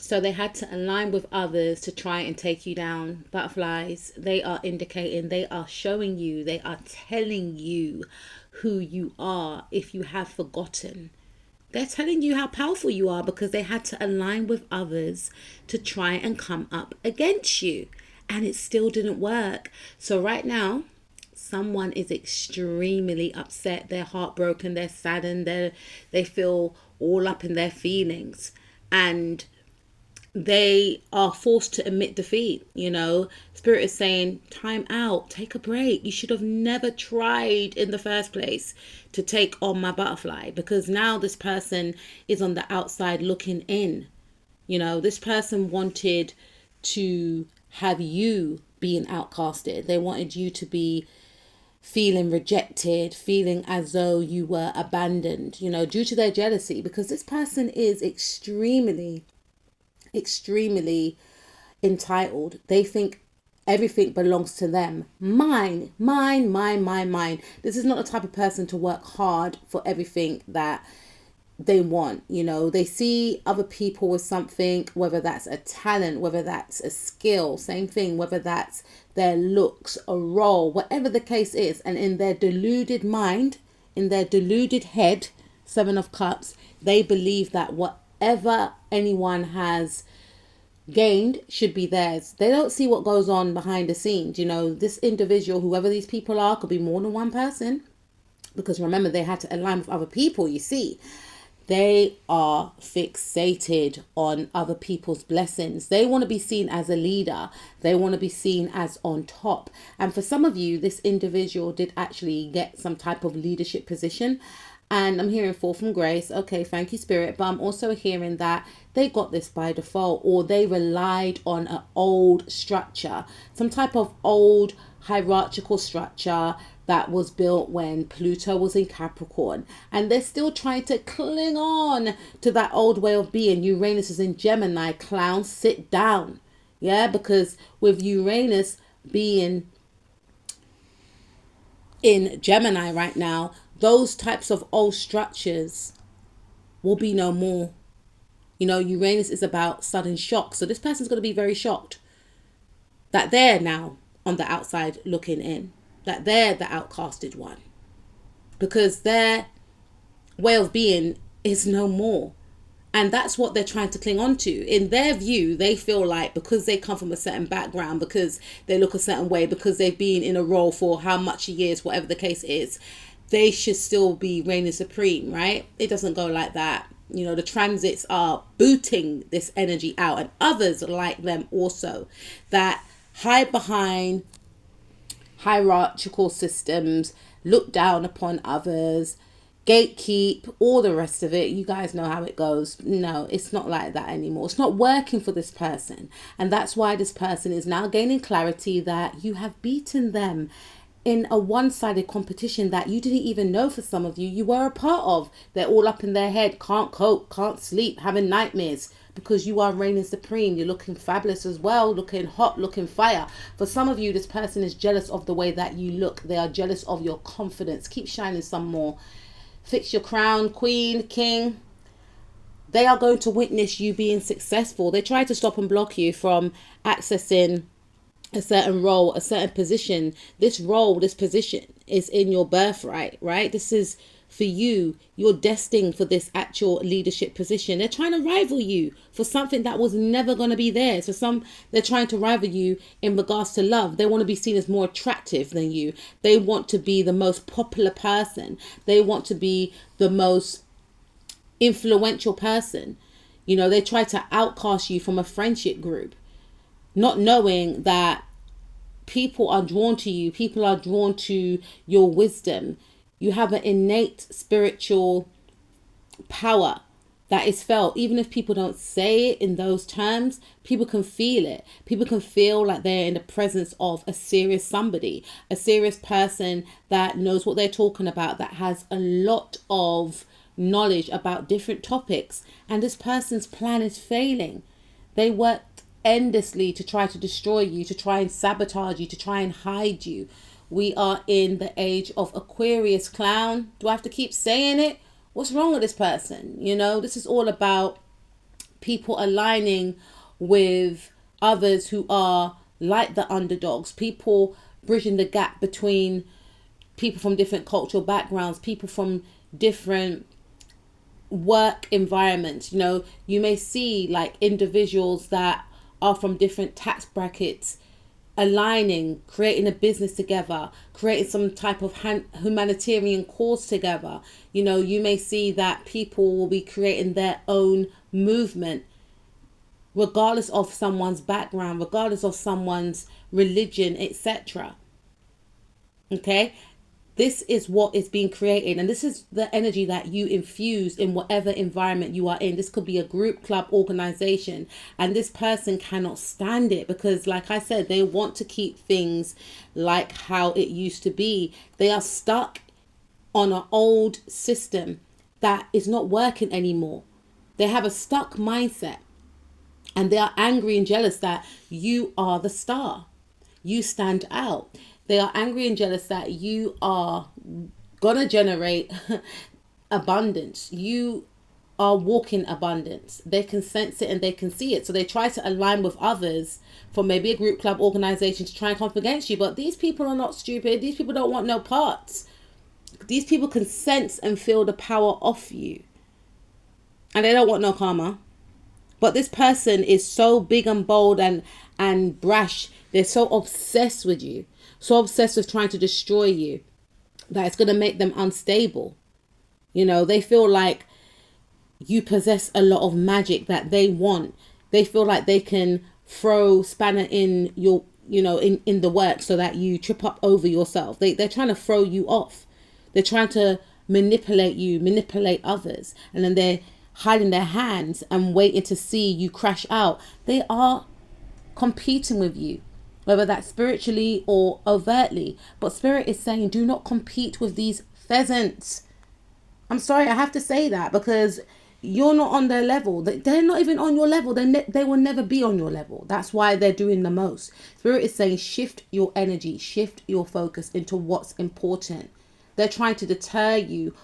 So they had to align with others to try and take you down. Butterflies, they are indicating, they are showing you, they are telling you who you are if you have forgotten. They're telling you how powerful you are because they had to align with others to try and come up against you. And it still didn't work. So right now, someone is extremely upset. They're heartbroken. They're saddened. They feel all up in their feelings. And they are forced to admit defeat. Spirit is saying, time out, take a break. You should have never tried in the first place to take on my butterfly, because now this person is on the outside looking in. This person wanted to have you being outcasted. They wanted you to be feeling rejected, feeling as though you were abandoned, due to their jealousy, because this person is extremely entitled. They think everything belongs to them. Mine. This is not the type of person to work hard for everything that they want. They see other people with something, whether that's a talent, whether that's a skill, same thing, whether that's their looks, a role, whatever the case is. And in their deluded mind, in their deluded head, 7 of Cups, they believe that whatever anyone has gained should be theirs. They don't see what goes on behind the scenes. This individual, whoever these people are, could be more than one person, because remember, they had to align with other people. You see, they are fixated on other people's blessings. They want to be seen as a leader. They want to be seen as on top. And for some of you, this individual did actually get some type of leadership position. And I'm hearing fall from grace. Okay, thank you, Spirit. But I'm also hearing that they got this by default, or they relied on an old structure, some type of old hierarchical structure that was built when Pluto was in Capricorn. And they're still trying to cling on to that old way of being. Uranus is in Gemini. Clown, sit down. Yeah, because with Uranus being in Gemini right now, those types of old structures will be no more. Uranus is about sudden shock. So this person's going to be very shocked that they're now on the outside looking in, that they're the outcasted one, because their way of being is no more. And that's what they're trying to cling on to. In their view, they feel like because they come from a certain background, because they look a certain way, because they've been in a role for how much years, whatever the case is, they should still be reigning supreme, right? It doesn't go like that. The transits are booting this energy out, and others like them also that hide behind hierarchical systems, look down upon others, gatekeep, all the rest of it. You guys know how it goes. No, it's not like that anymore. It's not working for this person. And that's why this person is now gaining clarity that you have beaten them in a one-sided competition that you didn't even know. For some of you, you were a part of. They're all up in their head, can't cope, can't sleep, having nightmares, because you are reigning supreme. You're looking fabulous as well, looking hot, looking fire. For some of you, this person is jealous of the way that you look. They are jealous of your confidence. Keep shining some more. Fix your crown, queen, king. They are going to witness you being successful. They try to stop and block you from accessing a certain role, a certain position. This role, this position is in your birthright, right? This is for you. You're destined for this actual leadership position. They're trying to rival you for something that was never going to be theirs. For some, they're trying to rival you in regards to love. They want to be seen as more attractive than you. They want to be the most popular person. They want to be the most influential person. They try to outcast you from a friendship group, not knowing that people are drawn to you. People are drawn to your wisdom. You have an innate spiritual power that is felt. Even if people don't say it in those terms, people can feel it. People can feel like they're in the presence of a serious somebody, a serious person that knows what they're talking about, that has a lot of knowledge about different topics. And this person's plan is failing. They worked endlessly to try to destroy you, to try and sabotage you, to try and hide you. We are in the age of Aquarius, clown. Do I have to keep saying it? What's wrong with this person? This is all about people aligning with others who are like the underdogs, people bridging the gap between people from different cultural backgrounds, people from different work environments. You know, you may see like individuals that are from different tax brackets aligning, creating a business together, creating some type of humanitarian cause together. You know, you may see that people will be creating their own movement regardless of someone's background, regardless of someone's religion, etc. Okay, this is what is being created, and this is the energy that you infuse in whatever environment you are in. This could be a group, club, organization, and this person cannot stand it because, like I said, they want to keep things like how it used to be. They are stuck on an old system that is not working anymore. They have a stuck mindset, and they are angry and jealous that you are the star. You stand out. They are angry and jealous that you are gonna generate abundance. You are walking abundance. They can sense it and they can see it. So they try to align with others for maybe a group, club, organization to try and come up against you. But these people are not stupid. These people don't want no parts. These people can sense and feel the power of you. And they don't want no karma. But this person is so big and bold and brash. They're so obsessed with you. So obsessed with trying to destroy you that it's going to make them unstable. You know, they feel like you possess a lot of magic that they want. They feel like they can throw spanner in your, you know, in the work so that you trip up over yourself. They're trying to throw you off. They're trying to manipulate you, manipulate others. And then they're hiding their hands and waiting to see you crash out. They are competing with you, whether that's spiritually or overtly. But Spirit is saying, do not compete with these pheasants. I'm sorry, I have to say that because you're not on their level. They're not even on your level. They will never be on your level. That's why they're doing the most. Spirit is saying, shift your energy, shift your focus into what's important. They're trying to deter you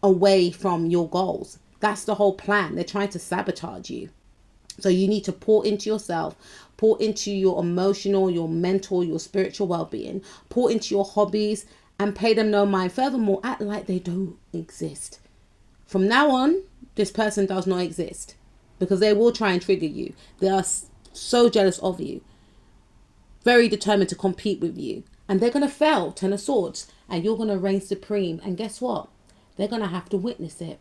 away from your goals. That's the whole plan. They're trying to sabotage you. So you need to pour into yourself, pour into your emotional, your mental, your spiritual well-being, pour into your hobbies and pay them no mind. Furthermore, act like they don't exist. From now on, this person does not exist because they will try and trigger you. They are so jealous of you, very determined to compete with you. And they're going to fail, Ten of Swords, and you're going to reign supreme. And guess what? They're going to have to witness it.